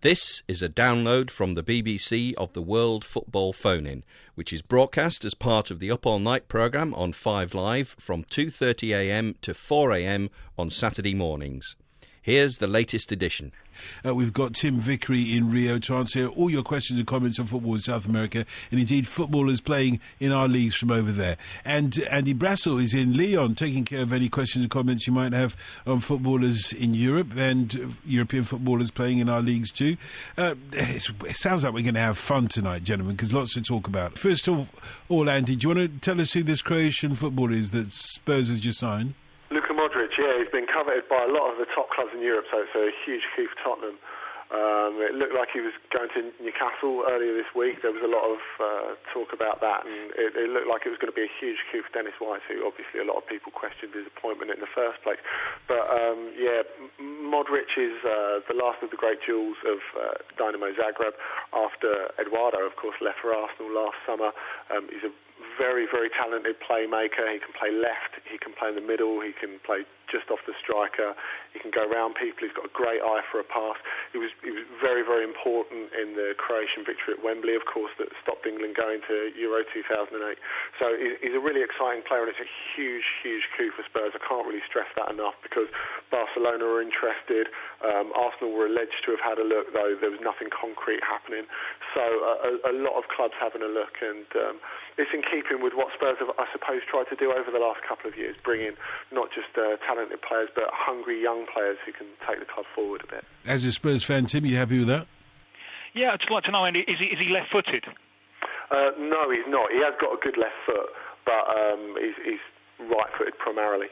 This is a download from the BBC of the World Football Phone-In, which is broadcast as part of the Up All Night programme on 5 Live from 2:30am to 4am on Saturday mornings. Here's the latest edition. We've got Tim Vickery in Rio to answer all your questions and comments on football in South America, and indeed footballers playing in our leagues from over there. And Andy Brassel is in Lyon, taking care of any questions and comments you might have on footballers in Europe and European footballers playing in our leagues too. It sounds like we're going to have fun tonight, gentlemen, because lots to talk about. First of all, Andy, do you want to tell us who this Croatian footballer is that Spurs has just signed? He's been coveted by a lot of the top clubs in Europe, so it's a huge coup for Tottenham. It looked like he was going to Newcastle earlier this week. There was a lot of talk about that, and it looked like it was going to be a huge coup for Dennis Wise, who obviously a lot of people questioned his appointment in the first place. But Modric is the last of the great jewels of Dynamo Zagreb after Eduardo, of course, left for Arsenal last summer. He's a very, very talented playmaker. He can play left, he can play in the middle, he can play just off the striker, he can go around people, he's got a great eye for a pass. He was very, very important in the Croatian victory at Wembley, of course, that stopped England going to Euro 2008. So he's a really exciting player, and it's a huge, huge coup for Spurs. I can't really stress that enough, because Barcelona were interested, Arsenal were alleged to have had a look, though there was nothing concrete happening. So a lot of clubs having a look, and it's in keeping with what Spurs have, I suppose, tried to do over the last couple of years, bring in not just talented players, but hungry young players who can take the club forward a bit. As a Spurs fan, Tim, you happy with that? Yeah, I'd just like to know, Andy, is he left-footed? No, he's not. He has got a good left foot, but he's right-footed primarily.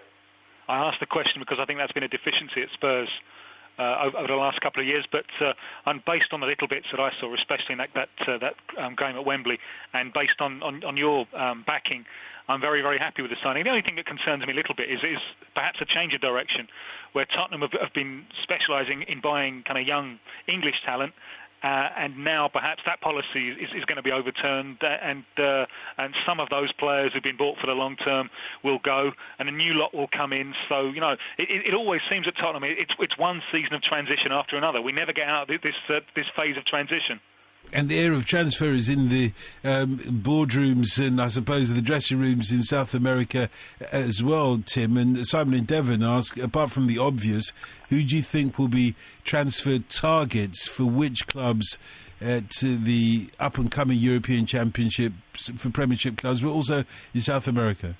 I asked the question because I think that's been a deficiency at Spurs over the last couple of years, but and based on the little bits that I saw, especially in that game at Wembley, and based on your backing, I'm very, very happy with the signing. The only thing that concerns me a little bit is perhaps a change of direction, where Tottenham have been specialising in buying kind of young English talent, and now perhaps that policy is going to be overturned, and some of those players who've been bought for the long term will go, and a new lot will come in. So, you know, it always seems at Tottenham it's one season of transition after another. We never get out of this phase of transition. And the air of transfer is in the boardrooms and I suppose the dressing rooms in South America as well, Tim. And Simon and Devon ask, apart from the obvious, who do you think will be transfer targets for which clubs to the up-and-coming European Championships for Premiership clubs, but also in South America?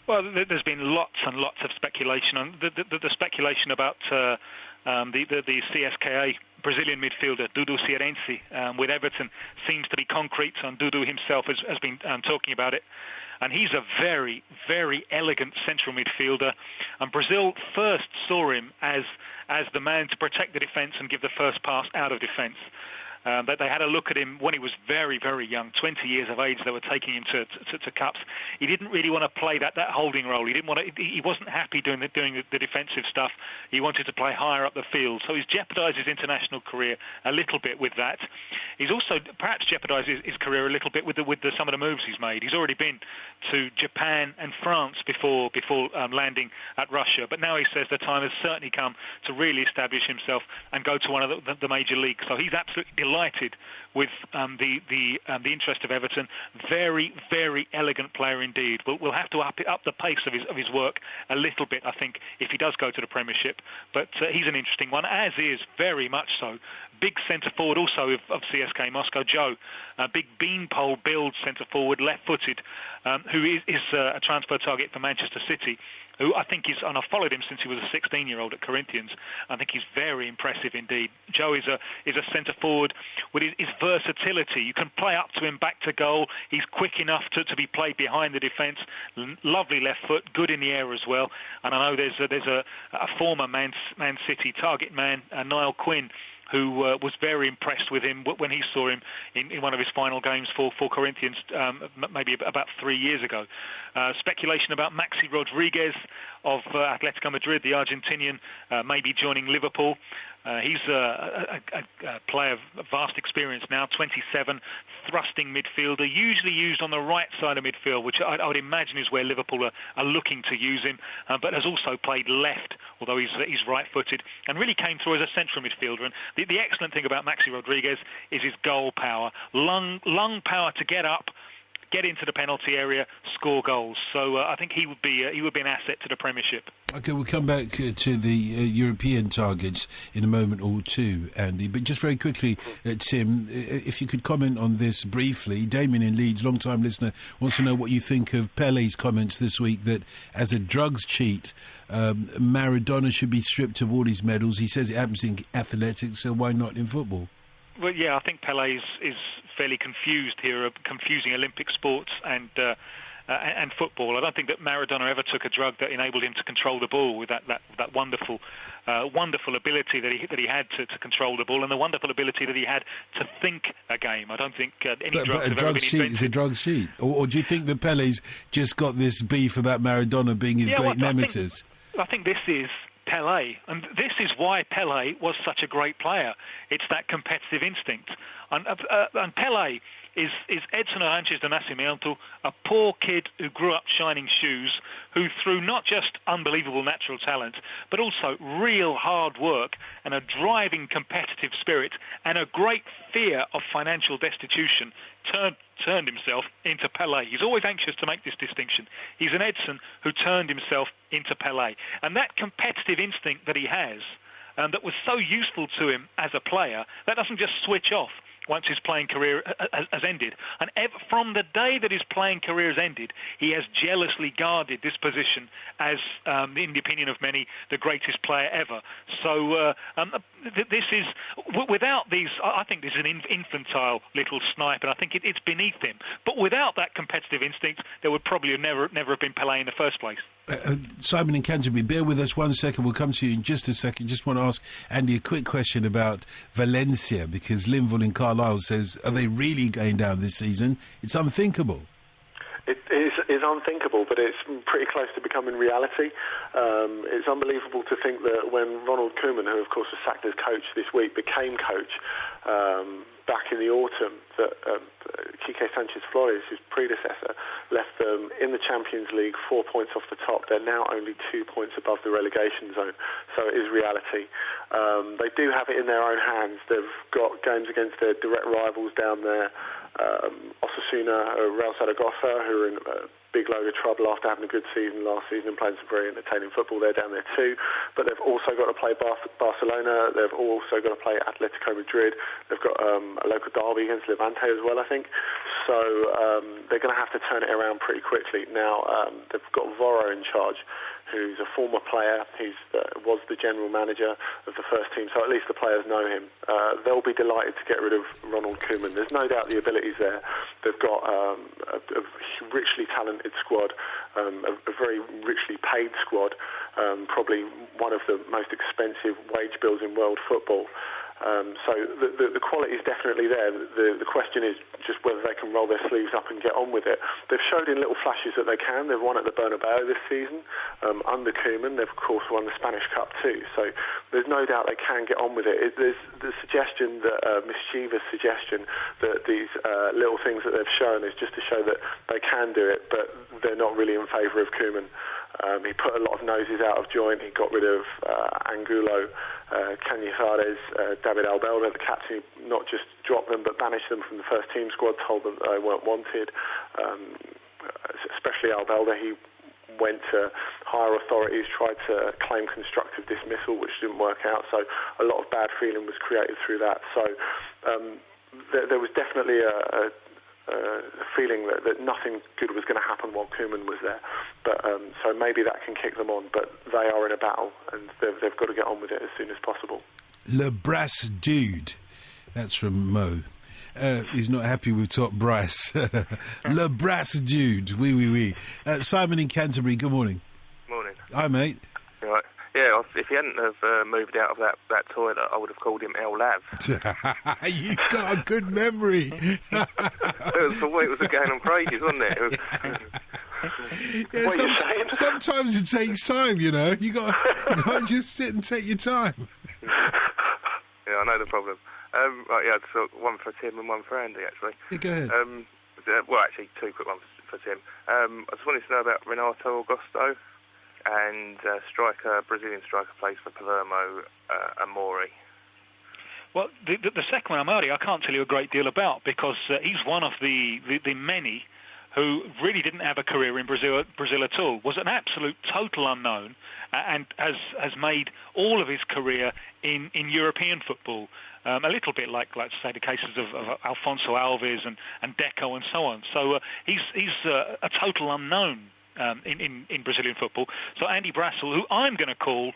Well, there's been lots and lots of speculation. On the speculation about the CSKA Brazilian midfielder Dudu Cearense with Everton seems to be concrete, and Dudu himself has been talking about it. And he's a very, very elegant central midfielder. And Brazil first saw him as the man to protect the defence and give the first pass out of defence. But they had a look at him when he was very, very young, 20 years of age. They were taking him to cups. He didn't really want to play that holding role. He wasn't happy doing the defensive stuff. He wanted to play higher up the field. So he's jeopardised his international career a little bit with that. He's also perhaps jeopardised his career a little bit with some of the moves he's made. He's already been to Japan and France before landing at Russia. But now he says the time has certainly come to really establish himself and go to one of the major leagues. So he's absolutely delighted with the interest of Everton. Very, very elegant player indeed. We'll have to up the pace of his work a little bit, I think, if he does go to the Premiership. But he's an interesting one, as is very much so big centre forward also of CSKA Moscow, Joe, a big beanpole build centre forward, left-footed, who is a transfer target for Manchester City, who I think and I've followed him since he was a 16-year-old at Corinthians. I think he's very impressive indeed. Joe is a centre forward with his versatility. You can play up to him back to goal. He's quick enough to be played behind the defence. Lovely left foot, good in the air as well. And I know there's a former Man City target man, Niall Quinn, who was very impressed with him when he saw him in one of his final games for Corinthians, maybe about 3 years ago. Speculation about Maxi Rodriguez of Atletico Madrid, the Argentinian, maybe joining Liverpool. He's a player of vast experience now, 27, thrusting midfielder, usually used on the right side of midfield, which I would imagine is where Liverpool are looking to use him, but has also played left, although he's right-footed, and really came through as a central midfielder. And the excellent thing about Maxi Rodriguez is his goal power, lung power to get up, get into the penalty area, score goals. So I think he would be an asset to the Premiership. OK, we'll come back to the European targets in a moment or two, Andy. But just very quickly, Tim, if you could comment on this briefly. Damien in Leeds, long-time listener, wants to know what you think of Pele's comments this week that as a drugs cheat, Maradona should be stripped of all his medals. He says it happens in athletics, so why not in football? Well, yeah, I think Pelé is fairly confused here, confusing Olympic sports and football. I don't think that Maradona ever took a drug that enabled him to control the ball with that wonderful ability that he had to control the ball, and the wonderful ability that he had to think a game. I don't think any drugs have ever been invented. Is a drug cheat, or do you think that Pelé's just got this beef about Maradona being his great nemesis? I think this is Pelé, and this is why Pelé was such a great player. It's that competitive instinct, and Pelé is Edson Arantes de Nascimento, a poor kid who grew up shining shoes, who through not just unbelievable natural talent, but also real hard work and a driving competitive spirit and a great fear of financial destitution, turned himself into Pelé. He's always anxious to make this distinction. He's an Edson who turned himself into Pelé. And that competitive instinct that he has, that was so useful to him as a player, that doesn't just switch off once his playing career has ended. And from the day that his playing career has ended, he has jealously guarded this position as, in the opinion of many, the greatest player ever. So this is, without these, I think this is an infantile little snipe, and I think it's beneath him. But without that competitive instinct, there would probably never have been Pelé in the first place. Simon in Canterbury, bear with us 1 second. We'll come to you in just a second. Just want to ask Andy a quick question about Valencia, because Linville in Carlisle says, are they really going down this season? It's unthinkable. It is unthinkable, but it's pretty close to becoming reality. It's unbelievable to think that when Ronald Koeman, who of course was sacked as coach this week, became coach back in the autumn, that Quique Sanchez-Flores, his predecessor, left them in the Champions League 4 points off the top. They're now only 2 points above the relegation zone, so it is reality. They do have it in their own hands. They've got games against their direct rivals down there. Osasuna, Real Zaragoza, who are in a big load of trouble after having a good season last season and playing some very entertaining football. They're down there too. But they've also got to play Barcelona. They've also got to play Atletico Madrid. They've got a local derby against Levante as well, I think. So they're going to have to turn it around pretty quickly. Now, they've got Voro in charge, who's a former player. He was the general manager of the first team, so at least the players know him. They'll be delighted to get rid of Ronald Koeman. There's no doubt the ability's there. They've got a richly talented squad, a very richly paid squad, probably one of the most expensive wage bills in world football. So the quality is definitely there. The question is just whether they can roll their sleeves up and get on with it. They've showed in little flashes that they can. They've won at the Bernabeu this season. Under Koeman, they've of course won the Spanish Cup too. So there's no doubt they can get on with it. There's the suggestion, that mischievous suggestion, that these little things that they've shown is just to show that they can do it, but they're not really in favour of Koeman. He put a lot of noses out of joint. He got rid of Angulo, Cañizares, David Albelda, the captain, not just dropped them but banished them from the first team squad, told them that they weren't wanted, especially Albelda. He went to higher authorities, tried to claim constructive dismissal, which didn't work out, so a lot of bad feeling was created through that. So there was definitely a feeling that nothing good was going to happen while Koeman was there. But so maybe that can kick them on, but they are in a battle and they've got to get on with it as soon as possible. Le Brass Dude, that's from Mo. He's not happy with Top Brass. Le Brass Dude, oui. Simon in Canterbury, good morning. Morning. Hi, mate. Right. Yeah, if he hadn't have moved out of that toilet, I would have called him El Lav. You got a good memory. It was the way it was going on crazy, wasn't it? Yeah, What are you saying? sometimes it takes time, you know. You got to just sit and take your time. Yeah, I know the problem. Right, yeah, so one for Tim and one for Andy, actually. Yeah, go ahead. Well, actually, two quick ones for Tim. I just wanted to know about Renato Augusto and Brazilian striker plays for Palermo, Amori. Well, the second one, Amari, I can't tell you a great deal about because he's one of the many who really didn't have a career in Brazil at all, was an absolute total unknown, and has made all of his career in European football. A little bit like say, the cases of Alfonso Alves and Deco and so on. So he's a total unknown in Brazilian football. So Andy Brassel, who I'm going to call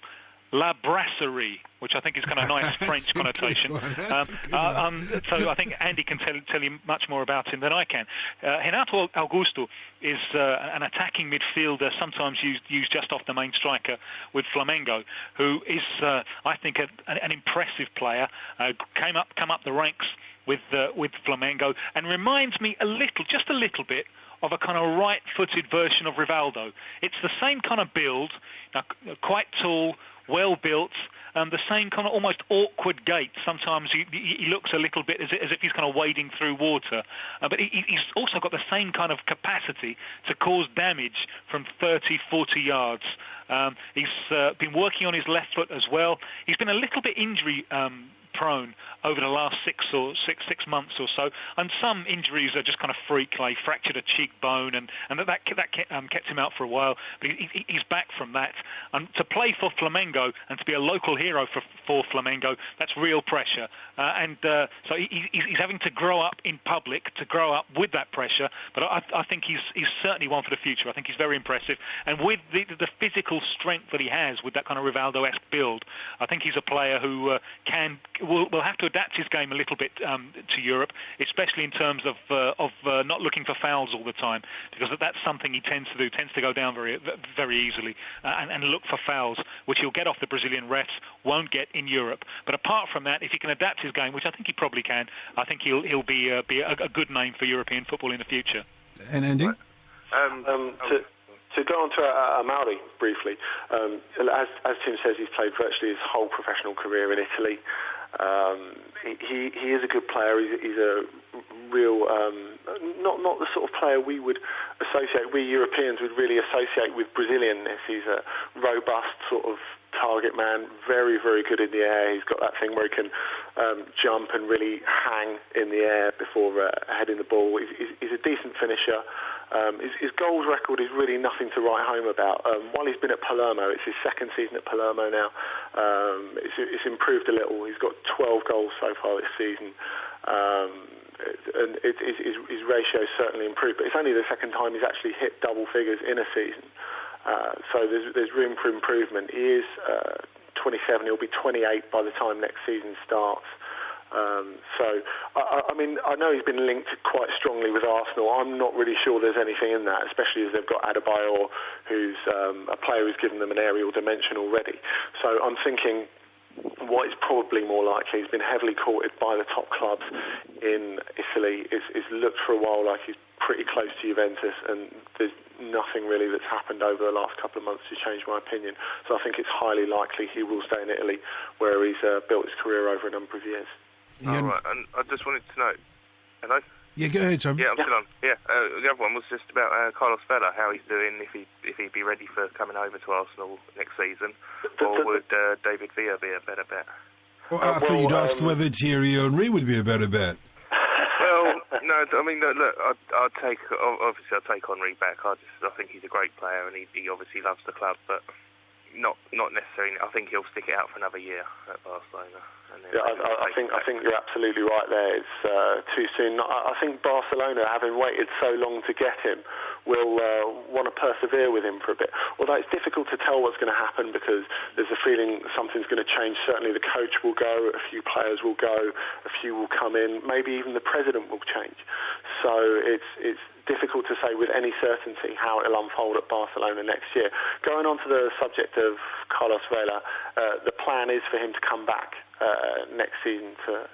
La Brasserie, which I think is kind of nice French connotation. So I think Andy can tell you much more about him than I can. Renato Augusto is an attacking midfielder, sometimes used just off the main striker with Flamengo, who is, I think, an impressive player. Come up the ranks with Flamengo and reminds me just a little bit of a kind of right-footed version of Rivaldo. It's the same kind of build, quite tall, well-built, the same kind of almost awkward gait. Sometimes he looks a little bit as if he's kind of wading through water. But he's also got the same kind of capacity to cause damage from 30, 40 yards. He's been working on his left foot as well. He's been a little bit injury prone over the last six months or so, and some injuries are just kind of freak, like he fractured a cheekbone, and that kept him out for a while. But he's back from that, and to play for Flamengo and to be a local hero for Flamengo, that's real pressure. So he's having to grow up in public, to grow up with that pressure. But I think he's certainly one for the future. I think he's very impressive, and with the physical strength that he has, with that kind of Rivaldo-esque build, I think he's a player who will have to adapt his game a little bit to Europe, especially in terms of not looking for fouls all the time, because that's something he tends to go down very, very easily and look for fouls, which he'll get off the Brazilian refs, won't get in Europe. But apart from that, if he can adapt his game, which I think he probably can, I think he'll be a good name for European football in the future. And Andy? To go on to Amari briefly, as Tim says, he's played virtually his whole professional career in Italy. He is a good player. He's a real, not the sort of player we Europeans would really associate with Brazilianness. He's a robust sort of target man, very, very good in the air. He's got that thing where he can jump and really hang in the air before heading the ball. He's a decent finisher. His goals record is really nothing to write home about. While he's been at Palermo, it's his second season at Palermo now. It's improved a little. He's got 12 goals so far this season. And his ratio certainly improved, but it's only the second time he's actually hit double figures in a season. So there's room for improvement. He is 27. He'll be 28 by the time next season starts. I mean, I know he's been linked quite strongly with Arsenal. I'm not really sure there's anything in that, especially as they've got Adebayor, who's a player who's given them an aerial dimension already. So I'm thinking what is probably more likely, he's been heavily courted by the top clubs in Italy. It's looked for a while like he's pretty close to Juventus, and there's nothing really that's happened over the last couple of months to change my opinion. So I think it's highly likely he will stay in Italy, where he's built his career over a number of years. Yeah. All right, and I just wanted to know. Hello? Yeah, go ahead, Tom. Yeah, I'm still on. Yeah, the other one was just about Carlos Vela, how he's doing, if he'd be ready for coming over to Arsenal next season, or would David Villa be a better bet? Well, I thought you'd ask whether Thierry Henry would be a better bet. Well, no, I mean, look, I'd take Henry back. I think he's a great player, and he obviously loves the club, but not necessarily. I think he'll stick it out for another year at Barcelona. Yeah, I think you're absolutely right there. It's too soon. I think Barcelona, having waited so long to get him, will want to persevere with him for a bit. Although it's difficult to tell what's going to happen because there's a feeling something's going to change. Certainly the coach will go, a few players will go, a few will come in, maybe even the president will change. So it's difficult to say with any certainty how it'll unfold at Barcelona next year. Going on to the subject of Carlos Vela, the plan is for him to come back next season to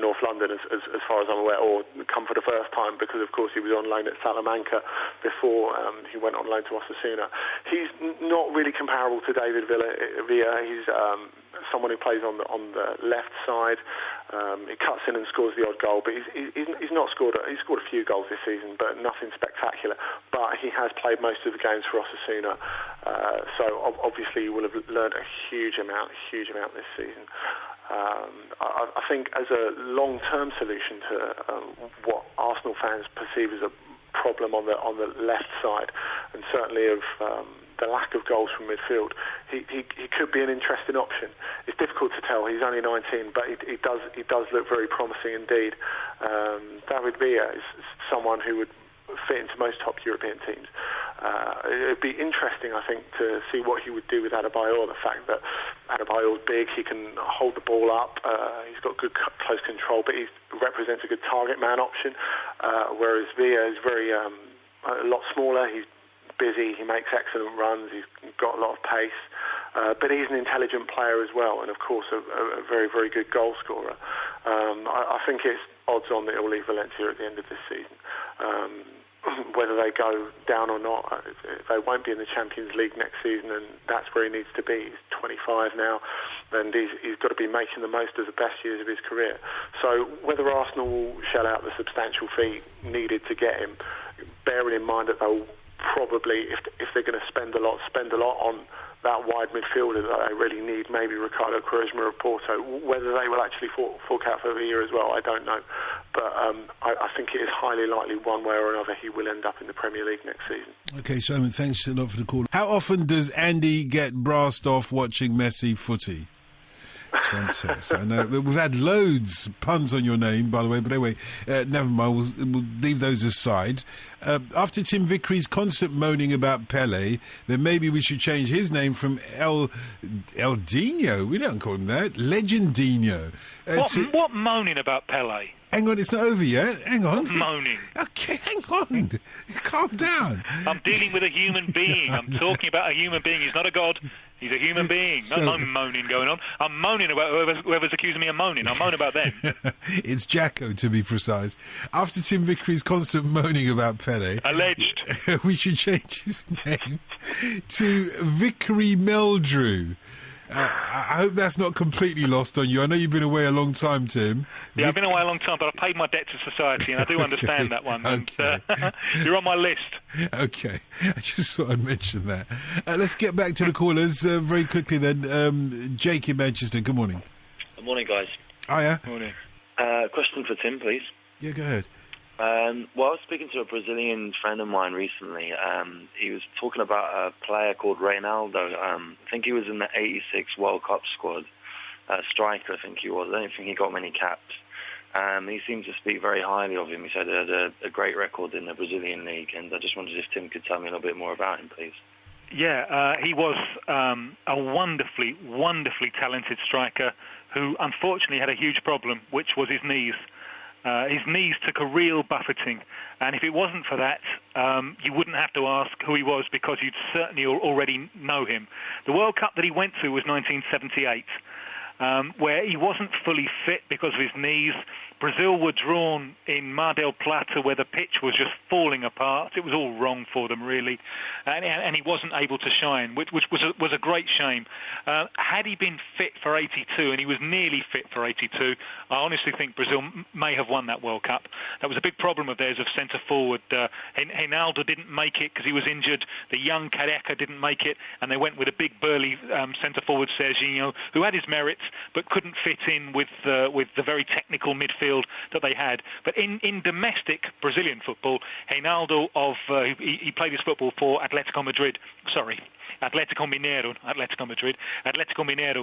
North London, as far as I'm aware, or come for the first time, because of course he was on loan at Salamanca before he went on loan to Osasuna. He's not really comparable to David Villa. He's someone who plays on the left side. He cuts in and scores the odd goal, but he's not scored. He's scored a few goals this season, but nothing spectacular. But he has played most of the games for Osasuna, so obviously he will have learned a huge amount this season. I think as a long-term solution to what Arsenal fans perceive as a problem on the left side, and certainly of the lack of goals from midfield, he could be an interesting option. It's difficult to tell. He's only 19, but he does look very promising indeed. David Villa is someone who would fit into most top European teams. It'd be interesting, I think, to see what he would do with Adebayor. The fact that Adebayor's big, he can hold the ball up, he's got good close control, but he represents a good target man option, whereas Villa is a lot smaller. He's busy, he makes excellent runs, he's got a lot of pace, but he's an intelligent player as well, and of course a very, very good goal scorer. I think it's odds on that he'll leave Valencia at the end of this season. Whether they go down or not, they won't be in the Champions League next season, and that's where he needs to be. He's 25 now, and he's got to be making the most of the best years of his career. So whether Arsenal will shell out the substantial fee needed to get him, bearing in mind that they'll probably, if they're going to spend a lot on that wide midfielder that they really need, maybe Ricardo Quaresma of Porto. Whether they will actually fork out for Villa as well, I don't know. But I think it is highly likely one way or another he will end up in the Premier League next season. Okay, Simon, thanks a lot for the call. How often does Andy get brassed off watching Messi footy? Test. I know we've had loads puns on your name, by the way, but anyway, never mind. We'll leave those aside. After Tim Vickery's constant moaning about Pele, then maybe we should change his name from El Dino. We don't call him that. Legendino. What moaning about Pele? Hang on, it's not over yet. Hang on. What moaning? Okay, hang on. Calm down. I'm dealing with a human being. I'm talking about a human being. He's not a god. He's a human being. No moaning going on. I'm moaning about whoever's accusing me of moaning. I'm moaning about them. It's Jacko, to be precise. After Tim Vickery's constant moaning about Pele... Alleged. We should change his name to Vickery Meldrew. I hope that's not completely lost on you. I know you've been away a long time, Tim. Yeah, I've been away a long time, but I paid my debt to society, and I do understand that one. Okay. And, you're on my list. Okay, I just thought I'd mention that. Let's get back to the callers very quickly then. Jake in Manchester, good morning. Good morning, guys. Hiya. Morning. Question for Tim, please. Yeah, go ahead. I was speaking to a Brazilian friend of mine recently. He was talking about a player called Ronaldo. I think he was in the 86 World Cup squad. Striker, I think he was. I don't think he got many caps. He seemed to speak very highly of him. He said he had a great record in the Brazilian league, and I just wondered if Tim could tell me a little bit more about him, please. Yeah, he was a wonderfully, wonderfully talented striker who unfortunately had a huge problem, which was his knees. His knees took a real buffeting, and if it wasn't for that, you wouldn't have to ask who he was, because you'd certainly already know him. The World Cup that he went to was 1978, where he wasn't fully fit because of his knees. Brazil were drawn in Mar del Plata, where the pitch was just falling apart. It was all wrong for them, really, and he wasn't able to shine, which was a great shame. Had he been fit for 82, and he was nearly fit for 82, I honestly think Brazil may have won that World Cup. That was a big problem of theirs of centre forward. Ronaldo didn't make it because he was injured. The young Careca didn't make it, and they went with a big burly centre forward, Serginho, who had his merits but couldn't fit in with the very technical midfield that they had. But in domestic Brazilian football, Ronaldo he played his football for Atletico Mineiro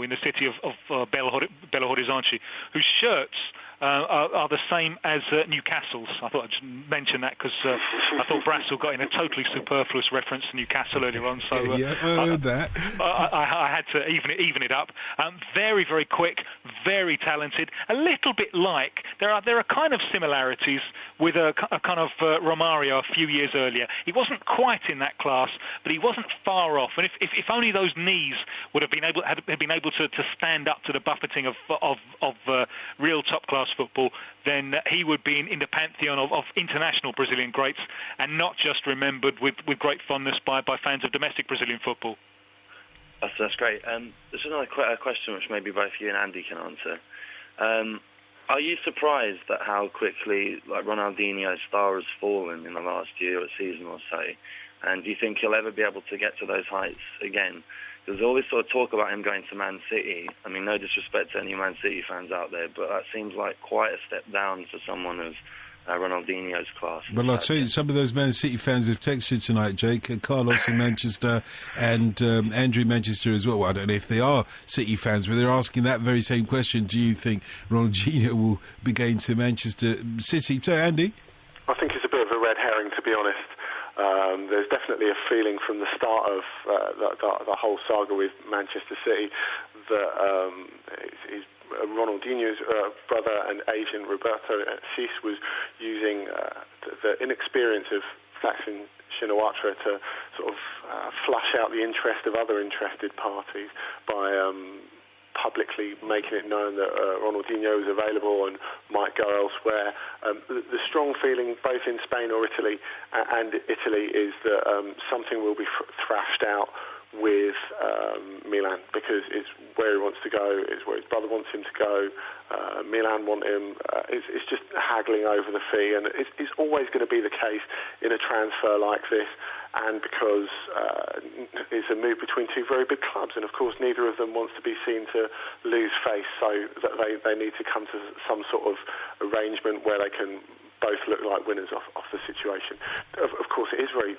in the city of Belo Horizonte, whose shirts are the same as Newcastle's. I thought I'd just mention that because I thought Brassel got in a totally superfluous reference to Newcastle earlier on. So yeah, I heard that. I had to even it up. Very, very quick, very talented, a little bit like, there are kind of similarities with a kind of Romario a few years earlier. He wasn't quite in that class, but he wasn't far off. And if only those knees would have been able to stand up to the buffeting of real top-class football, then he would be in the pantheon of international Brazilian greats, and not just remembered with great fondness by fans of domestic Brazilian football. That's great. There's another question which maybe both you and Andy can answer. Are you surprised at how quickly Ronaldinho's star has fallen in the last year or season or so? And do you think he'll ever be able to get to those heights again? There's always sort of talk about him going to Man City. I mean, no disrespect to any Man City fans out there, but that seems like quite a step down for someone of Ronaldinho's class. Well, I'll tell you, some of those Man City fans have texted tonight, Jake. Carlos in Manchester and Andrew in Manchester as well. Well, I don't know if they are City fans, but they're asking that very same question. Do you think Ronaldinho will be going to Manchester City? So, Andy? I think it's a bit of a red herring, to be honest. There's definitely a feeling from the start of the whole saga with Manchester City that Ronaldinho's brother and agent Roberto Cis was using the inexperience of Thaksin Shinawatra to sort of flush out the interest of other interested parties by publicly making it known that Ronaldinho is available and might go elsewhere. The strong feeling both in Spain or Italy and Italy is that something will be thrashed out with Milan, because it's where he wants to go, it's where his brother wants him to go. Milan want him. It's just haggling over the fee, and it's always going to be the case in a transfer like this. And because it's a move between two very big clubs, and of course neither of them wants to be seen to lose face, so that they need to come to some sort of arrangement where they can both look like winners off the situation. Of course, it is very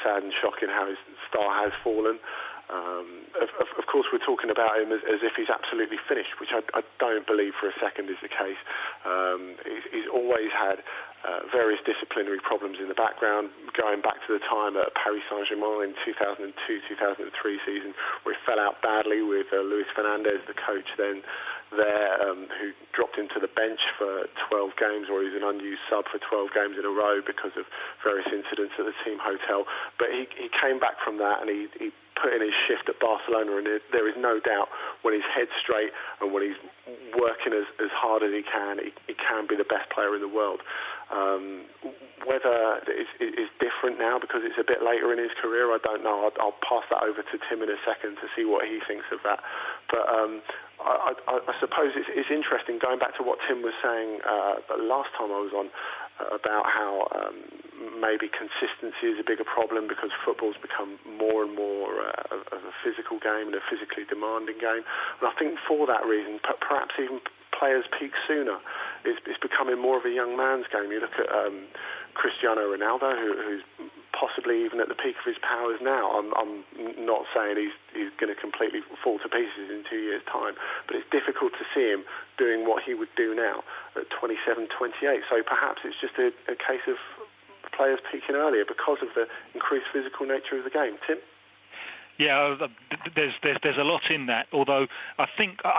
sad and shocking how his star has fallen. Of course, we're talking about him as if he's absolutely finished, which I don't believe for a second is the case. He's always had various disciplinary problems in the background, going back to the time at Paris Saint-Germain in 2002-2003 season, where he fell out badly with Luis Fernandez, the coach then there, who dropped him to the bench for 12 games, or he was an unused sub for 12 games in a row because of various incidents at the team hotel. But he came back from that, and he put in his shift at Barcelona, and there is no doubt when his head's straight and when he's working as hard as he can be the best player in the world. Whether it's different now because it's a bit later in his career, I don't know. I'll pass that over to Tim in a second to see what he thinks of that. But I suppose it's interesting, going back to what Tim was saying the last time I was on, about how maybe consistency is a bigger problem because football's become more and more of a physical game and a physically demanding game. And I think for that reason, perhaps even players peak sooner. It's becoming more of a young man's game. You look at Cristiano Ronaldo, who's possibly even at the peak of his powers now. I'm not saying he's going to completely fall to pieces in 2 years' time, but it's difficult to see him doing what he would do now at 27, 28. So perhaps it's just a case of players peaking earlier because of the increased physical nature of the game. Tim? Yeah, there's a lot in that, although I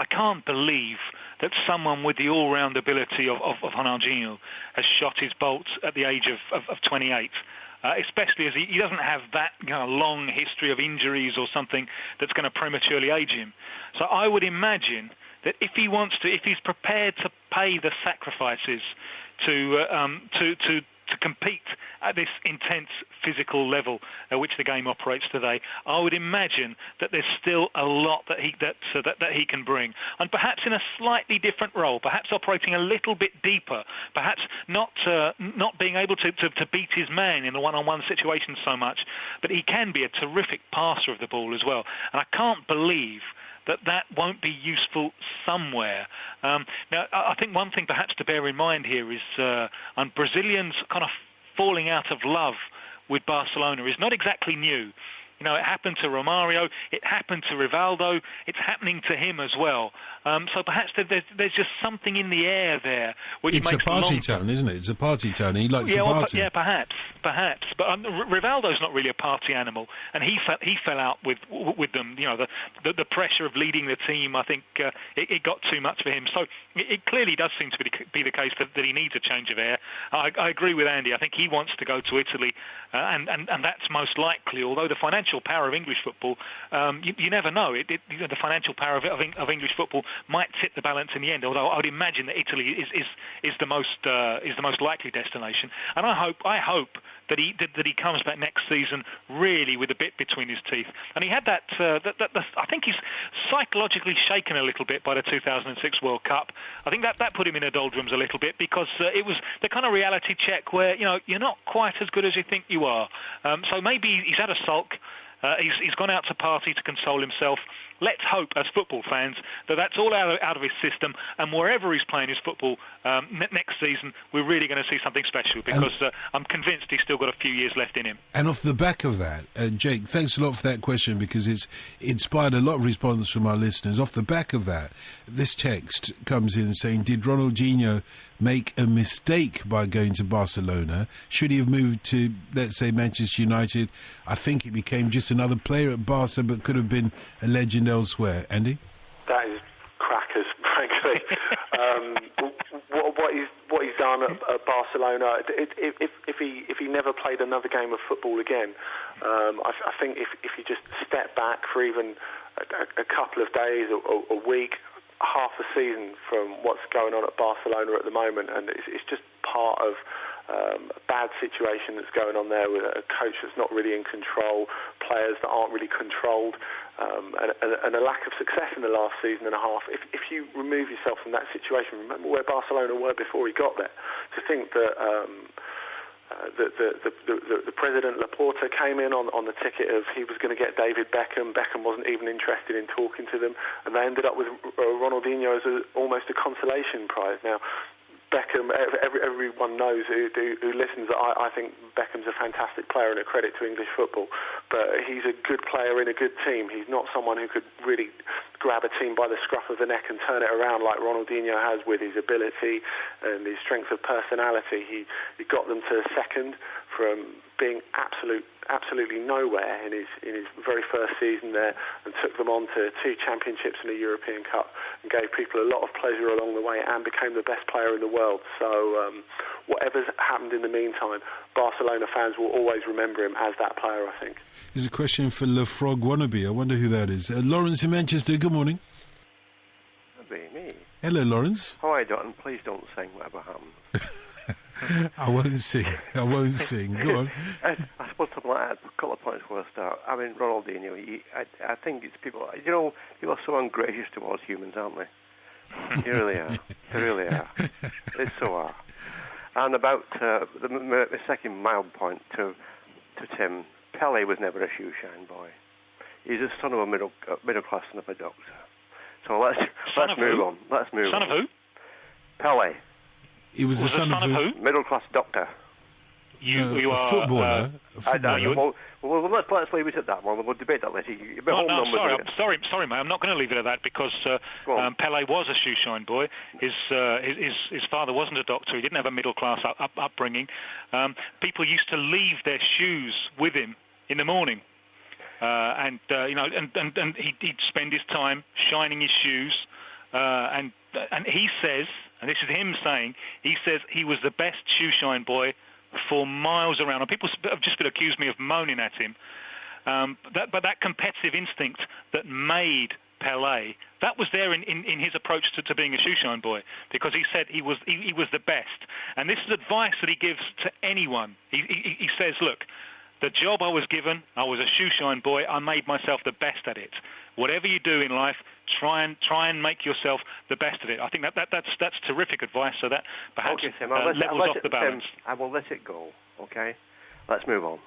can't believe that someone with the all-round ability of Ronaldinho has shot his bolts at the age of 28. Especially as he doesn't have that long history of injuries or something that's going to prematurely age him. So I would imagine that if he's prepared to pay the sacrifices to compete at this intense physical level at which the game operates today, I would imagine that there's still a lot that he can bring, and perhaps in a slightly different role, perhaps operating a little bit deeper, perhaps not being able to beat his man in the one-on-one situation so much, but he can be a terrific passer of the ball as well, and I can't believe that won't be useful somewhere. Now, I think one thing perhaps to bear in mind here is Brazilians kind of falling out of love with Barcelona is not exactly new. You know, it happened to Romario, it happened to Rivaldo, it's happening to him as well. So perhaps there's just something in the air there. It's a party tone, isn't it? It's a party tone. He likes to party. Yeah, perhaps. But Rivaldo's not really a party animal, and he fell out with them. You know, the pressure of leading the team. I think it got too much for him. So it clearly does seem to be the case that he needs a change of air. I agree with Andy. I think he wants to go to Italy, and that's most likely. Although the financial power of English football, you never know. The financial power of English football might tip the balance in the end. Although I would imagine that Italy is the most likely destination. And I hope that he comes back next season really with a bit between his teeth. And he had that. I think he's psychologically shaken a little bit by the 2006 World Cup. I think that put him in the doldrums a little bit, because it was the kind of reality check where you're not quite as good as you think you are. So maybe he's had a sulk. He's gone out to party to console himself. Let's hope, as football fans, that that's all out of his system, and wherever he's playing his football next season, we're really going to see something special, because I'm convinced he's still got a few years left in him. And off the back of that, Jake, thanks a lot for that question, because it's inspired a lot of response from our listeners. Off the back of that, this text comes in saying, did Ronaldinho make a mistake by going to Barcelona? Should he have moved to, let's say, Manchester United? I think he became just another player at Barca, but could have been a legend elsewhere. Andy? That is crackers, frankly. What he's done at Barcelona, if he never played another game of football again, I think if you just step back for even a couple of days, a week, half a season from what's going on at Barcelona at the moment, and it's just part of a bad situation that's going on there with a coach that's not really in control, players that aren't really controlled, and a lack of success in the last season and a half. If you remove yourself from that situation, remember where Barcelona were before he got there. To think that the president Laporta came in on the ticket of he was going to get David Beckham. Beckham wasn't even interested in talking to them, and they ended up with Ronaldinho as almost a consolation prize. Now, Beckham, everyone knows who listens that I think Beckham's a fantastic player and a credit to English football, but he's a good player in a good team. He's not someone who could really grab a team by the scruff of the neck and turn it around like Ronaldinho has with his ability and his strength of personality. He got them to second from being absolutely nowhere in his very first season there, and took them on to 2 championships and a European Cup, and gave people a lot of pleasure along the way, and became the best player in the world. So whatever's happened in the meantime, Barcelona fans will always remember him as that player, I think. Here's a question for Le Frog Wannabe. I wonder who that is. Lawrence in Manchester, good morning. That'd be me. Hello, Lawrence. Hi, Dalton. Please don't sing whatever happens. I won't sing. Go on. I suppose something like that. A couple of points before I start. I mean, Ronaldinho, I think it's people, people are so ungracious towards humans, aren't they? They really are. They really are. They so are. And about the second mild point to Tim, Pele was never a shoe-shine boy. He's the son of a middle-class son of a doctor. So let's move on. Let's move on. Son of who? Pele. He was the son of who? Middle-class doctor. You are a footballer. Well, let's leave it at that one. We'll debate that later. Sorry, mate. I'm not going to leave it at that, because Pele was a shoeshine boy. His father wasn't a doctor. He didn't have a middle-class upbringing. People used to leave their shoes with him in the morning, and he'd spend his time shining his shoes, and he says, and this is him saying, he says he was the best shoeshine boy for miles around. And people have just been accused me of moaning at him. But that competitive instinct that made Pelé, that was there in his approach to being a shoeshine boy, because he said he was the best. And this is advice that he gives to anyone. He says, look, the job I was given, I was a shoeshine boy, I made myself the best at it. Whatever you do in life, try and make yourself the best at it. I think that's terrific advice, so that perhaps levels off the balance. Tim, I will let it go, okay? Let's move on.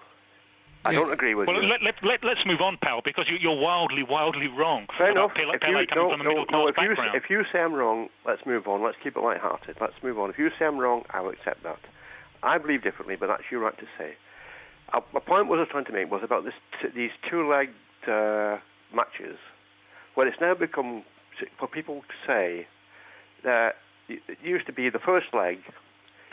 I don't agree with you. Let's move on, pal, because you're wildly wrong. Fair enough. Pelé coming from a middle-class background. If you say I'm wrong, let's move on. Let's keep it light-hearted. Let's move on. If you say I'm wrong, I will accept that. I believe differently, but that's your right to say. My point I was trying to make was about these two-legged matches, where it's now become for people to say that it used to be the first leg,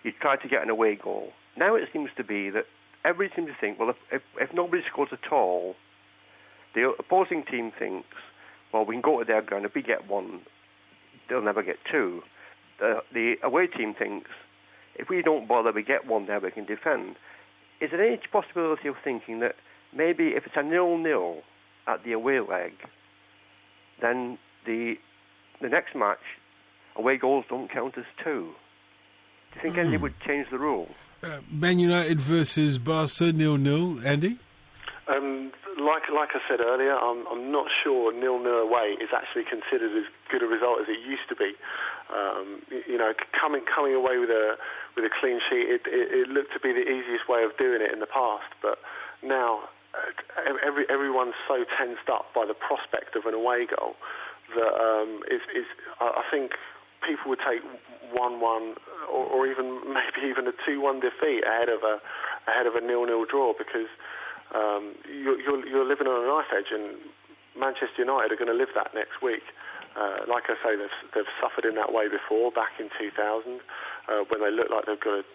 you tried to get an away goal. Now it seems to be that everybody seems to think, well, if nobody scores at all, the opposing team thinks, well, we can go to their ground. If we get one, they'll never get two. The away team thinks, if we don't bother, we get one there, we can defend. Is there any possibility of thinking that maybe if it's a 0-0 at the away leg, then the next match, away goals don't count as two? Do you think anybody would change the rule? Man United versus Barca 0-0, Andy? Like I said earlier, I'm not sure 0-0 away is actually considered as good a result as it used to be. Coming away with a clean sheet, it looked to be the easiest way of doing it in the past. But now, everyone's so tensed up by the prospect of an away goal that I think people would take 1-1 or even maybe even a 2-1 defeat ahead of a 0-0 draw, because you're living on a knife edge, and Manchester United are going to live that next week. Like I say, they've suffered in that way before, back in 2000, when they looked like they've got a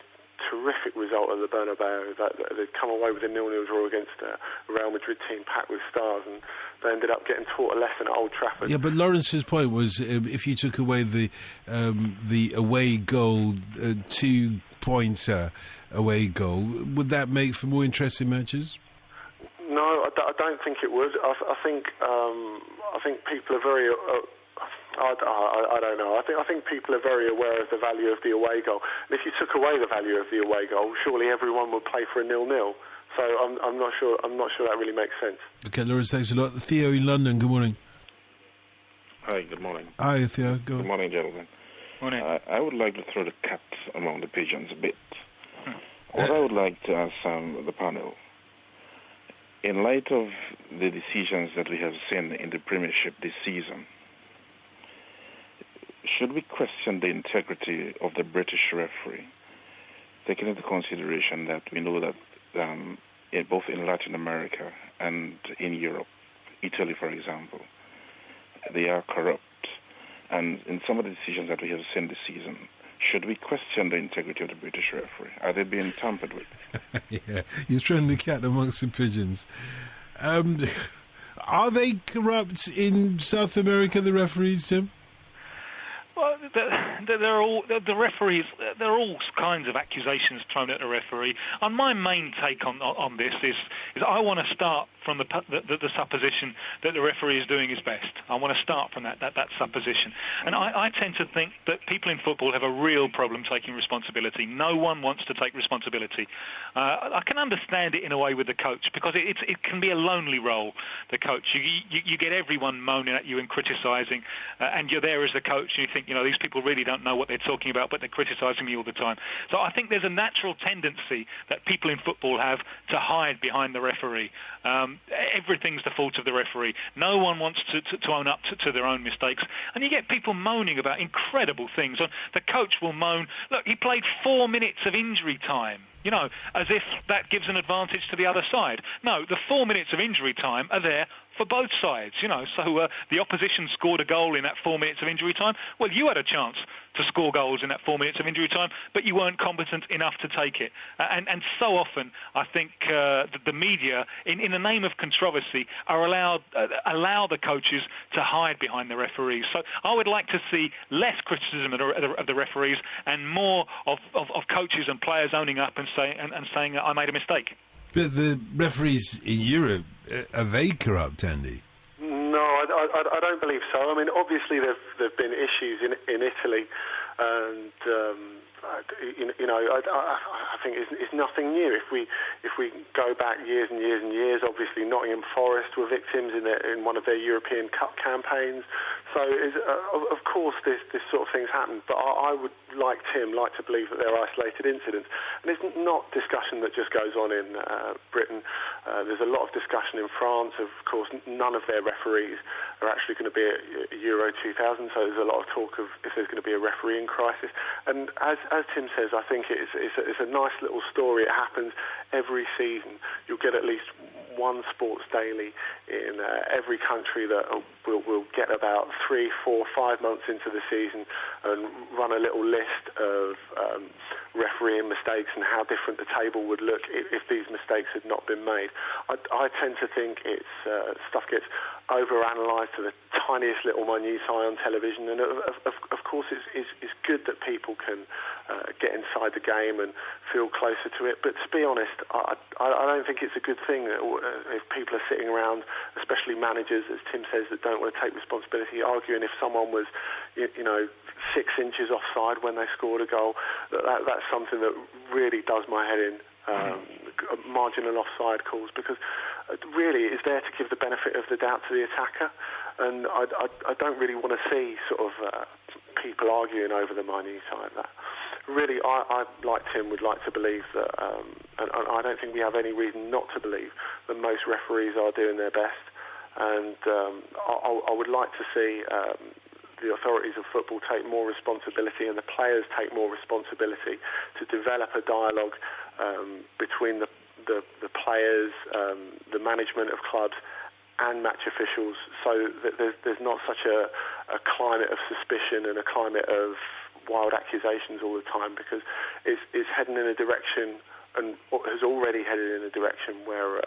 terrific result at the Bernabeu. They'd come away with a 0-0 draw against a Real Madrid team packed with stars, and they ended up getting taught a lesson at Old Trafford. Yeah, but Lawrence's point was, if you took away the away goal, 2 points away goal, would that make for more interesting matches? No, I don't think it would. I think people are very. I don't know. I think people are very aware of the value of the away goal. And if you took away the value of the away goal, surely everyone would play for a 0-0. So I'm not sure. I'm not sure that really makes sense. Okay, Lawrence, thanks a lot. Theo in London. Good morning. Hi. Good morning. Hi, Theo. Go on. Good morning, gentlemen. Morning. I would like to throw the cat among the pigeons a bit. What I would like to ask the panel, in light of the decisions that we have seen in the Premiership this season, should we question the integrity of the British referee, taking into consideration that we know that both in Latin America and in Europe, Italy, for example, they are corrupt, and in some of the decisions that we have seen this season, should we question the integrity of the British referee? Are they being tampered with? Yeah, you're throwing the cat amongst the pigeons. Are they corrupt in South America, the referees, Tim? Well, they're all the referees. There are all kinds of accusations thrown at the referee. And my main take on this is I want to start from the supposition that the referee is doing his best. I want to start from that supposition. And I tend to think that people in football have a real problem taking responsibility. No one wants to take responsibility. I can understand it in a way with the coach, because it can be a lonely role, the coach. You get everyone moaning at you and criticising, and you're there as the coach, and you think, these people really don't know what they're talking about, but they're criticising me all the time. So I think there's a natural tendency that people in football have to hide behind the referee. Everything's the fault of the referee. No one wants to own up to their own mistakes. And you get people moaning about incredible things. The coach will moan, look, he played 4 minutes of injury time. As if that gives an advantage to the other side. No, the 4 minutes of injury time are there for both sides, So the opposition scored a goal in that 4 minutes of injury time. Well, you had a chance to score goals in that 4 minutes of injury time, but you weren't competent enough to take it. And so often, I think the media, in the name of controversy, are allow the coaches to hide behind the referees. So I would like to see less criticism of the referees and more of coaches and players owning up and saying I made a mistake. But the referees in Europe, are they corrupt, Andy? No, I don't believe so. I mean, obviously there've been issues in Italy, and I think it's nothing new. If we go back years and years and years, obviously Nottingham Forest were victims in one of their European Cup campaigns. So of course this sort of things happen. But I would, like Tim, like to believe that they're isolated incidents, and it's not discussion that just goes on in Britain. There's a lot of discussion in France. Of course, none of their referees are actually going to be at Euro 2000. So there's a lot of talk of if there's going to be a refereeing crisis. And as Tim says, I think it's a nice little story. It happens every season. You'll get at least one sports daily in every country that will get about 3, 4, 5 months into the season and run a little list of refereeing mistakes and how different the table would look if these mistakes had not been made. I tend to think stuff gets overanalyzed to the tiniest little minutiae on television, and of course it's good that people can get inside the game and feel closer to it, but to be honest, I don't think it's a good thing that if people are sitting around, especially managers, as Tim says, that don't want to take responsibility, arguing if someone was 6 inches offside when they scored a goal. That's something that really does my head in. Marginal offside calls, because really it's there to give the benefit of the doubt to the attacker, and I don't really want to see sort of people arguing over the minutiae like that. Really, I like Tim, would like to believe that, and I don't think we have any reason not to believe that most referees are doing their best, and I would like to see the authorities of football take more responsibility and the players take more responsibility to develop a dialogue between the players, the management of clubs and match officials, so that there's not such a climate of suspicion and a climate of wild accusations all the time, because it's heading in a direction, and has already headed in a direction where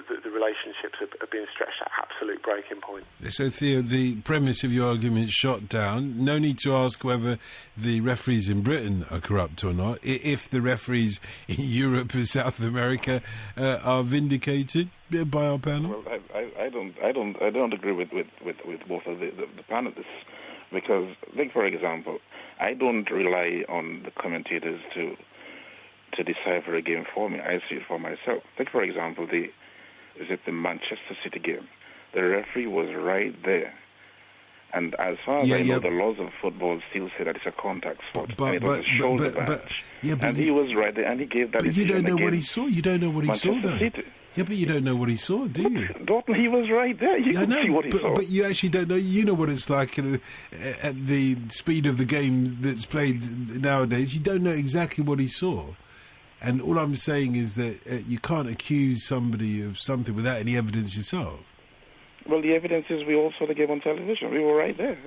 the relationships are being stretched at absolute breaking point. So, Theo, the premise of your argument is shot down. No need to ask whether the referees in Britain are corrupt or not. If the referees in Europe and South America are vindicated by our panel. Well, I don't agree with both of the panelists, because, like, for example, I don't rely on the commentators to decipher a game for me. I see it for myself. Take, for example, the Manchester City game. The referee was right there. And as far as I know, the laws of football still say that it's a contact sport. And it was a shoulder badge. And he was right there, and he gave that decision. But you don't know what he saw. You don't know what he saw, though. City. Yeah, but you don't know what he saw, do you? Dalton, he was right there. You could see what he saw. But you actually don't know. You know what it's like at the speed of the game that's played nowadays. You don't know exactly what he saw. And all I'm saying is that you can't accuse somebody of something without any evidence yourself. Well, the evidence is we all saw the game on television. We were right there.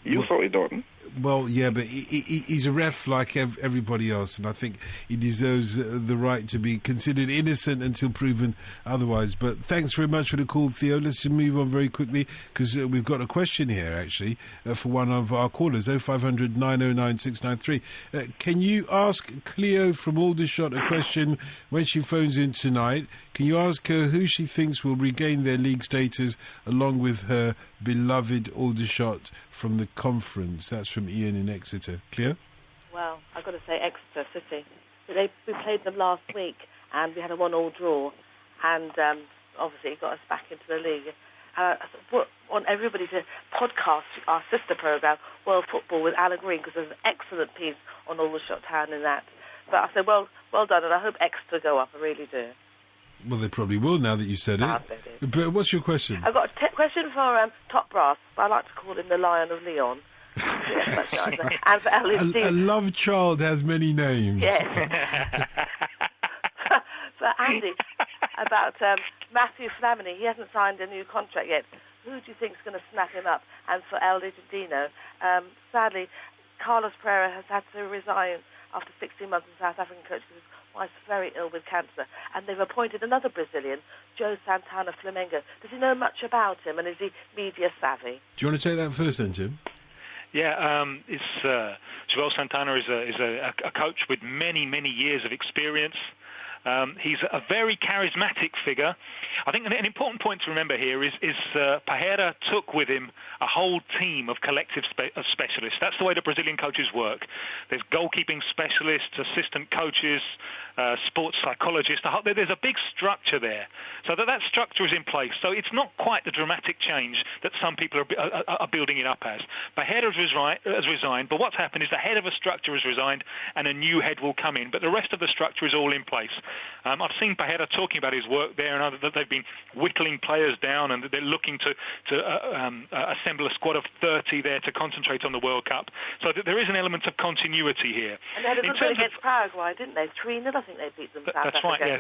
You saw it, Dalton. Well, yeah, but he's a ref like everybody else, and I think he deserves the right to be considered innocent until proven otherwise. But thanks very much for the call, Theo. Let's just move on very quickly, because we've got a question here, actually, for one of our callers, 0500 909 693. Can you ask Cleo from Aldershot a question when she phones in tonight? Can you ask her who she thinks will regain their league status along with her beloved Aldershot from the conference? That's from Ian in Exeter. Cleo? Well, I've got to say Exeter City. We played them last week and we had a 1-1 draw, and obviously it got us back into the league. I want everybody to podcast our sister programme, World Football, with Alan Green, because there's an excellent piece on Aldershot Town in that. But I said, well done, and I hope Exeter go up, I really do. Well, they probably will now that you've said it. But what's your question? I've got a question for Top Brass. I like to call him the Lion of Leon. Yes, that's nice. And for a love child has many names. Yes. For Andy, about Matthew Flamini, he hasn't signed a new contract yet. Who do you think is going to snap him up? And for El Dino, sadly, Carlos Pereira has had to resign after 16 months as South African coach because his wife's very ill with cancer. And they've appointed another Brazilian, Joe Santana Flamengo. Does he know much about him, and is he media savvy? Do you want to take that first then, Jim? Yeah, Joel Santana is a coach with many, many years of experience. He's a very charismatic figure. I think an important point to remember here is Pereira took with him a whole team of collective specialists. That's the way the Brazilian coaches work. There's goalkeeping specialists, assistant coaches, sports psychologists. There's a big structure there. So that structure is in place. So it's not quite the dramatic change that some people are building it up as. Pereira has resigned, but what's happened is the head of a structure has resigned and a new head will come in. But the rest of the structure is all in place. I've seen Pajeda talking about his work there, and that they've been whittling players down, and they're looking to assemble a squad of 30 there to concentrate on the World Cup. So there is an element of continuity here. And they had a good win against Paraguay, didn't they? 3-0, I think they beat them. That's right, yeah.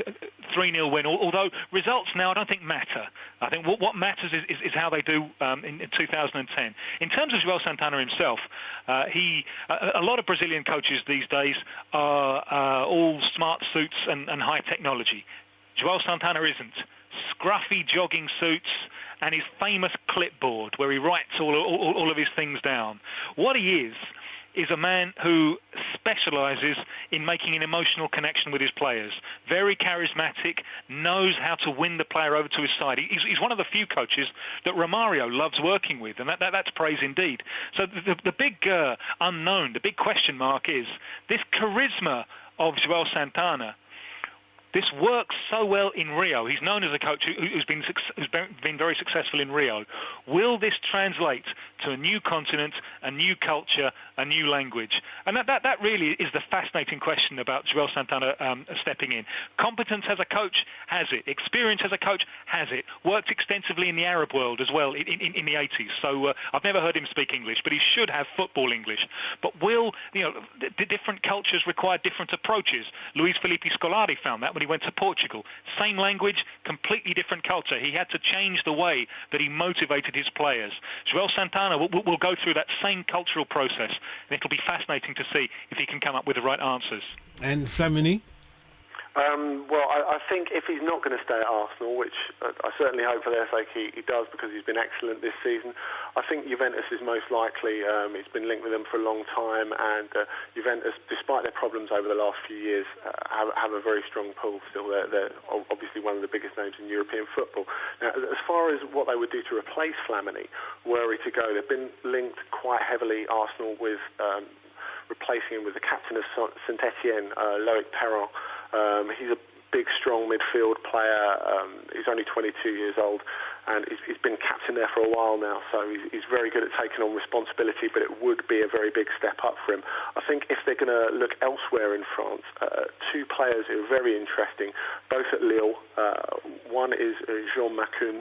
3-0 win. Although results now I don't think matter. I think what matters is how they do in 2010. In terms of Joel Santana himself, a lot of Brazilian coaches these days are all smart suits and high technology. Joel Santana isn't. Scruffy jogging suits and his famous clipboard where he writes all of his things down. What he is a man who specialises in making an emotional connection with his players. Very charismatic, knows how to win the player over to his side. He's one of the few coaches that Romario loves working with, and that's praise indeed. So the big unknown, the big question mark is this charisma of Joel Santana. This works so well in Rio. He's known as a coach who's been very successful in Rio. Will this translate to a new continent, a new culture, a new language? And that really is the fascinating question about Joel Santana stepping in. Competence as a coach, has it. Experience as a coach, has it. Worked extensively in the Arab world as well in the 80s. So I've never heard him speak English, but he should have football English. But will, the different cultures require different approaches? Luis Felipe Scolari found that when he went to Portugal. Same language, completely different culture. He had to change the way that he motivated his players. Joel Santana will go through that same cultural process, and it'll be fascinating to see if he can come up with the right answers. And Flamini? Well, I think if he's not going to stay at Arsenal, which I certainly hope for their sake he does because he's been excellent this season, I think Juventus is most likely. He's been linked with them for a long time, and Juventus, despite their problems over the last few years, have a very strong pull still. They're obviously one of the biggest names in European football. Now, as far as what they would do to replace Flamini, were he to go, they've been linked quite heavily, Arsenal, with replacing him with the captain of Saint-Etienne, Loic Perrin. He's a big, strong midfield player. He's only 22 years old, and he's been captain there for a while now, so he's very good at taking on responsibility, but it would be a very big step up for him. I think if they're going to look elsewhere in France, two players who are very interesting, both at Lille. One is Jean Macun,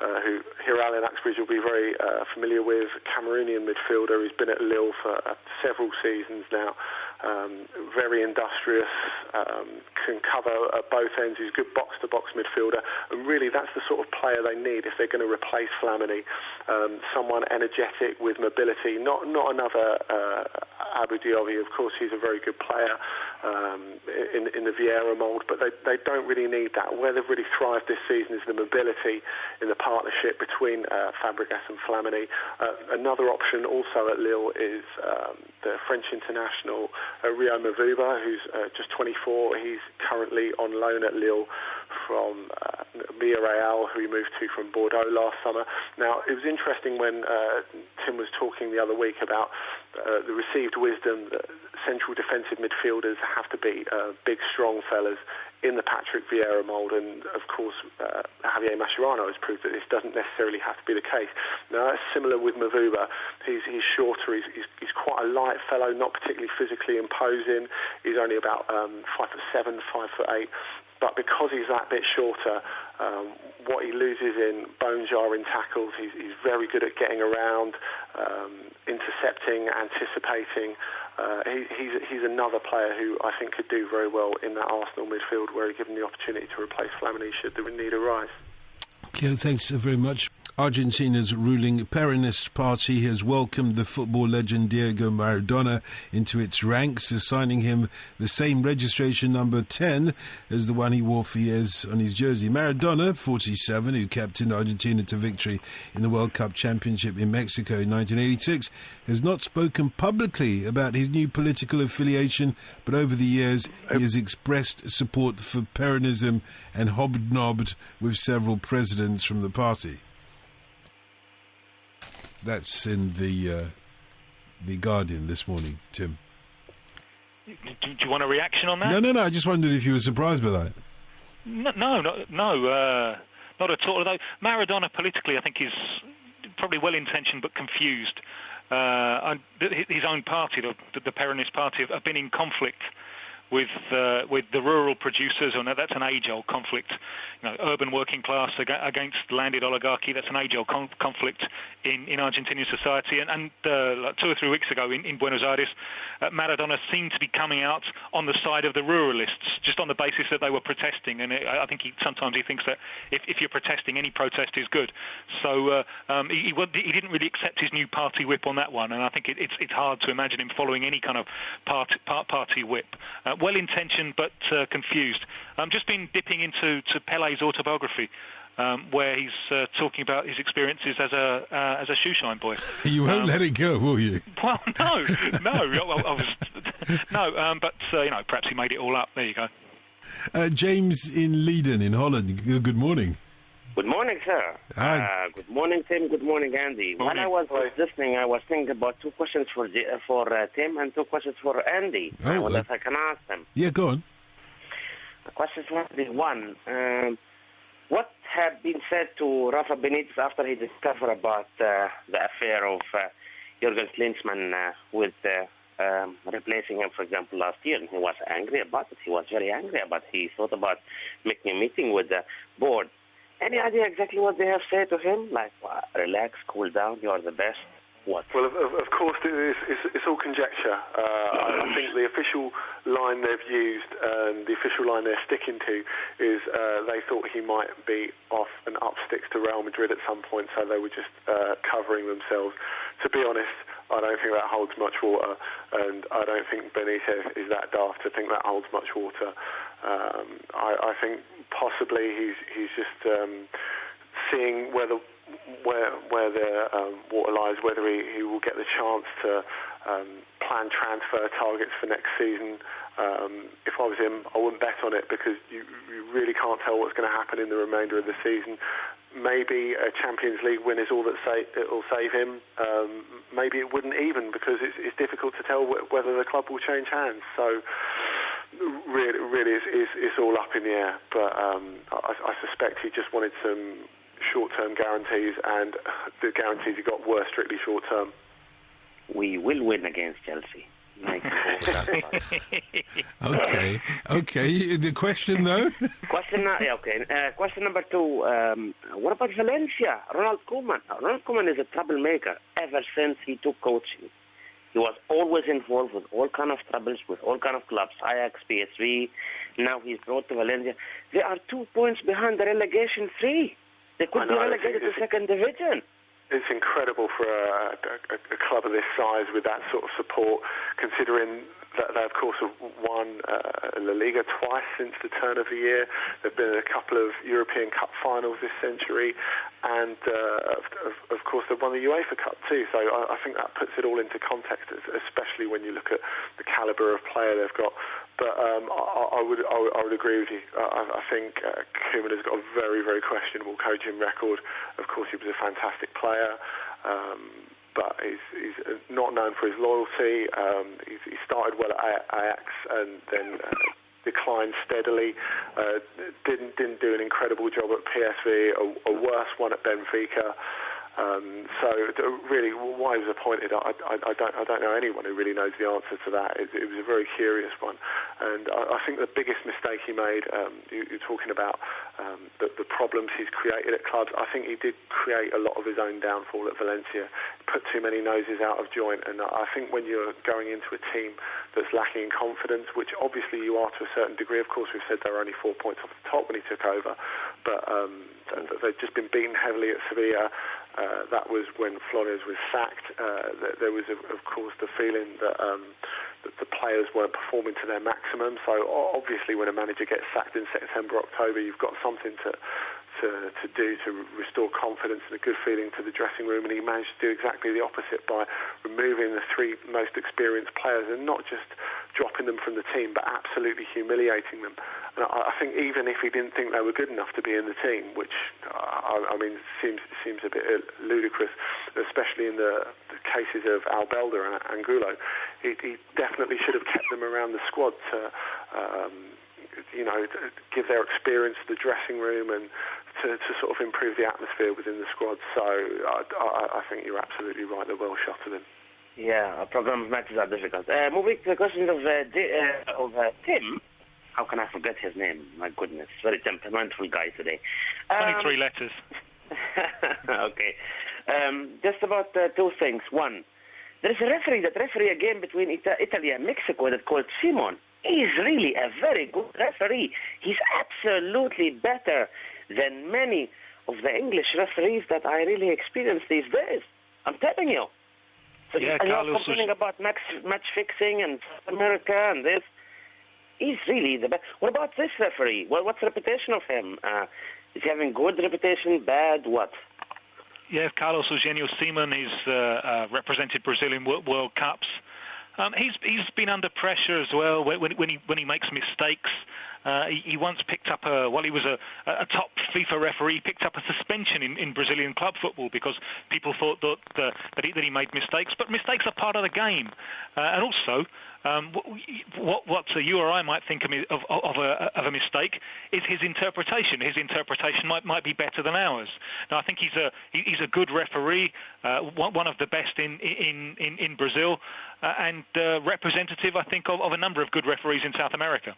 who Hiral in Uxbridge will be very familiar with, Cameroonian midfielder who's been at Lille for several seasons now. Very industrious, can cover at both ends. He's a good box-to-box midfielder, and really that's the sort of player they need if they're going to replace Flamini. Someone energetic with mobility, not another Abu Dhabi. Of course, he's a very good player in the Vieira mould, but they don't really need that. Where they've really thrived this season is the mobility in the partnership between Fabregas and Flamini. Another option also at Lille is the French international Rio Mavuba, who's just 24. He's currently on loan at Lille from Villarreal, who he moved to from Bordeaux last summer. Now, it was interesting when Tim was talking the other week about the received wisdom that central defensive midfielders have to be big, strong fellas in the Patrick Vieira mould, and of course Javier Mascherano has proved that this doesn't necessarily have to be the case. Now that's similar with Mavuba. He's shorter, he's quite a light fellow, not particularly physically imposing. He's only about 5'7", 5'8", but because he's that bit shorter, what he loses in bone jarring tackles, he's very good at getting around, intercepting, anticipating. He's another player who I think could do very well in that Arsenal midfield where he's given the opportunity to replace Flamini should the need arise. Cleo, thanks very much. Argentina's ruling Peronist party has welcomed the football legend Diego Maradona into its ranks, assigning him the same registration number 10 as the one he wore for years on his jersey. Maradona, 47, who captained Argentina to victory in the World Cup Championship in Mexico in 1986, has not spoken publicly about his new political affiliation, but over the years he has expressed support for Peronism and hobnobbed with several presidents from the party. That's in the Guardian this morning, Tim. Do you want a reaction on that? No. I just wondered if you were surprised by that. No, not at all. Although Maradona politically, I think, is probably well-intentioned but confused. His own party, the Peronist Party, have been in conflict with the rural producers, and that's an age-old conflict. Urban working class against landed oligarchy. That's an age-old conflict in Argentinian society. And like 2 or 3 weeks ago in Buenos Aires, Maradona seemed to be coming out on the side of the ruralists, just on the basis that they were protesting. And I think sometimes he thinks that if you're protesting, any protest is good. So he didn't really accept his new party whip on that one. And I think it's hard to imagine him following any kind of party whip. Well-intentioned but confused. I've just been dipping into Pele's autobiography, where he's talking about his experiences as a shoeshine boy. You won't let it go, will you? Well, no. But perhaps he made it all up. There you go. James in Leiden in Holland. Good morning. Good morning, sir. Hi. Good morning, Tim. Good morning, Andy. Morning. When I was listening, I was thinking about 2 questions for Tim and 2 questions for Andy. I wonder if I can ask them. Yeah, go on. Question one. What had been said to Rafa Benitez after he discovered about the affair of Jürgen Klinsmann with replacing him, for example, last year? And he was angry about it. He was very angry about it. He thought about making a meeting with the board. Any idea exactly what they have said to him? Like, relax, cool down, you are the best. What? Well, of course, it's all conjecture. I think the official line they've used and the official line they're sticking to is they thought he might be off and up sticks to Real Madrid at some point, so they were just covering themselves. To be honest, I don't think that holds much water, and I don't think Benitez is that daft to think that holds much water. I think possibly he's just seeing where the water lies, whether he will get the chance to plan transfer targets for next season. If I was him, I wouldn't bet on it because you really can't tell what's going to happen in the remainder of the season. Maybe a Champions League win is all that it'll save him. Maybe it wouldn't even, because it's difficult to tell whether the club will change hands. So really it's all up in the air. But I suspect he just wanted some short-term guarantees, and the guarantees he got were strictly short-term. We will win against Chelsea. Okay. The question, though? Question number 2. What about Valencia? Ronald Koeman. Ronald Koeman is a troublemaker ever since he took coaching. He was always involved with all kind of troubles, with all kind of clubs, Ajax, PSV. Now he's brought to Valencia. They are 2 points behind the relegation 3. They could be relegated to second division. It's incredible for a club of this size with that sort of support, considering that they, of course, have won La Liga twice since the turn of the year. There have been a couple of European Cup finals this century, and, of course, they've won the UEFA Cup too. So I think that puts it all into context, especially when you look at the calibre of player they've got. But I would agree with you. I think Koeman has got a very, very questionable coaching record. Of course, he was a fantastic player, but he's not known for his loyalty. He started well at Ajax and then declined steadily. Didn't do an incredible job at PSV. A worse one at Benfica. So really, why he was appointed, I don't know anyone who really knows the answer to that. It was a very curious one, and I think the biggest mistake he made, you're talking about the problems he's created at clubs. I think he did create a lot of his own downfall at Valencia, put too many noses out of joint, and I think when you're going into a team that's lacking in confidence, which obviously you are to a certain degree, of course we've said they were only 4 points off the top when he took over, but they've just been beaten heavily at Sevilla. That was when Flores was sacked. There was, of course, the feeling that the players weren't performing to their maximum. So obviously when a manager gets sacked in September, October, you've got something to do to restore confidence and a good feeling to the dressing room, and he managed to do exactly the opposite by removing the 3 most experienced players and not just dropping them from the team, but absolutely humiliating them. And I think even if he didn't think they were good enough to be in the team, which I mean seems a bit ludicrous, especially in the cases of Albelda and Angulo, he definitely should have kept them around the squad to give their experience to the dressing room and to sort of improve the atmosphere within the squad. So I think you're absolutely right. They're well shot of him. Yeah, program matches are difficult. Moving to the question of Tim. How can I forget his name? My goodness, very temperamental guy today. 23 letters. Okay. Just about two things. One, there is a referee a game between Italy and Mexico that's called Simon. He is really a very good referee. He's absolutely better than many of the English referees that I really experience these days. I'm telling you. So yeah, and you're complaining about match fixing and South America and this. He's really the best. What about this referee? What's the reputation of him? Is he having good reputation, bad, what? Yeah, Carlos Eugenio Simon. He's represented Brazil in World Cups. He's been under pressure as well when he makes mistakes. He once picked up he was a top FIFA referee. He picked up a suspension in Brazilian club football because people thought that he made mistakes. But mistakes are part of the game, and also what you or I might think of a mistake is his interpretation. His interpretation might be better than ours. Now, I think he's a good referee, one of the best in Brazil, and representative, I think, of a number of good referees in South America.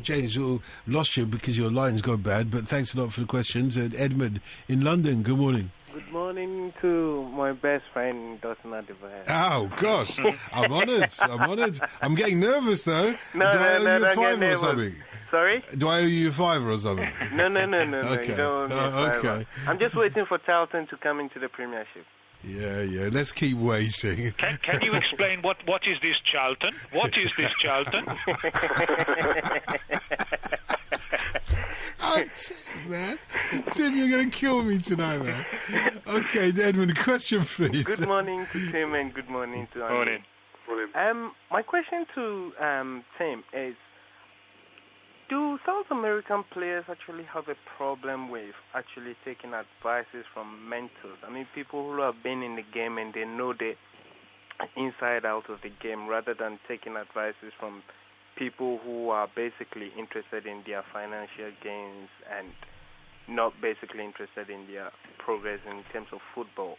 James, we lost you because your lines go bad, but thanks a lot for the questions. Edmund in London, good morning. Good morning to my best friend, Dawson Adebayo. Oh, gosh. I'm honoured. I'm getting nervous, though. No, Do I owe you a don't get fiver or nervous. something? Sorry? Do I owe you a fiver or something? No. Okay. You don't owe me a fiver. Okay. I'm just waiting for Charlton to come into the Premiership. Yeah. Let's keep waiting. Can you explain what is this Charlton? What is this Charlton? Oh, Tim, man. Tim, you're going to kill me tonight, man. Okay, Edmund, question, please. Good morning to Tim and good morning to Andy. Morning. My question to Tim is, do South American players actually have a problem with actually taking advices from mentors? I mean, people who have been in the game and they know the inside out of the game rather than taking advices from people who are basically interested in their financial gains and not basically interested in their progress in terms of football.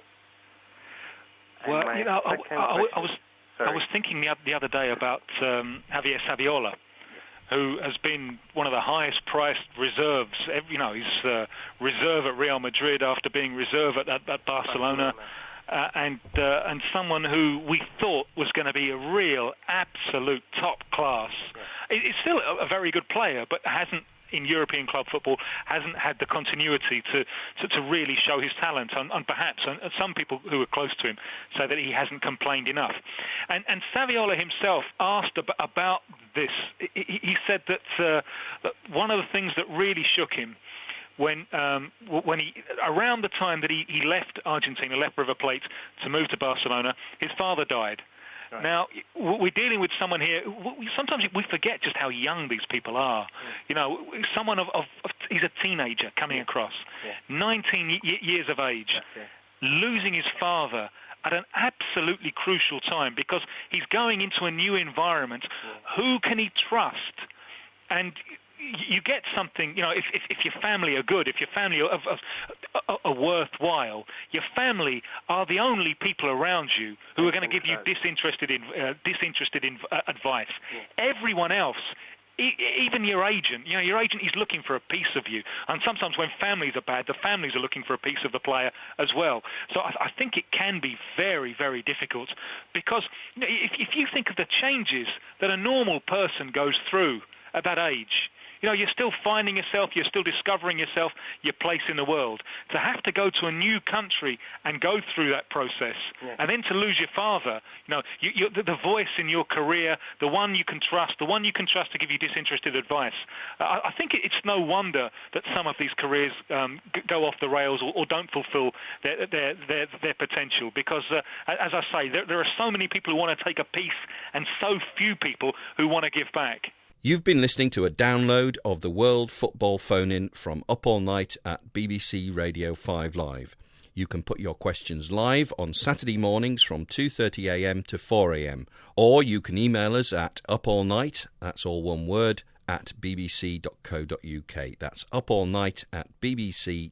Well, I was thinking the other day about Javier Saviola, who has been one of the highest-priced reserves. He's reserve at Real Madrid after being reserve at Barcelona, and someone who we thought was going to be a real, absolute top class. Yeah. He's still a very good player, but hasn't, in European club football, hasn't had the continuity to really show his talent. And perhaps some people who are close to him say that he hasn't complained enough. And Saviola himself asked about this. He said that one of the things that really shook him when he, around the time that he left Argentina, left River Plate to move to Barcelona, his father died. Right. Now, we're dealing with someone here, sometimes we forget just how young these people are. You know, someone he's a teenager coming across, 19 years of age, losing his father at an absolutely crucial time because he's going into a new environment. Who can he trust? And you get something, you know, if your family are good, if your family are worthwhile, your family are the only people around you who are going to give you disinterested advice. Everyone else, even your agent, you know, your agent is looking for a piece of you. And sometimes when families are bad, the families are looking for a piece of the player as well. So I think it can be very, very difficult because, you know, if you think of the changes that a normal person goes through at that age, you know, you're still finding yourself, you're still discovering yourself, your place in the world. To have to go to a new country and go through that process, and then to lose your father, you know, the voice in your career, the one you can trust to give you disinterested advice. I think it's no wonder that some of these careers go off the rails or don't fulfill their potential because, as I say, there are so many people who want to take a piece and so few people who want to give back. You've been listening to a download of the World Football Phone-In from Up All Night at BBC Radio 5 Live. You can put your questions live on Saturday mornings from 2:30am to 4am, or you can email us at upallnight, that's all one word, at bbc.co.uk. That's upallnight at bbc.co.uk.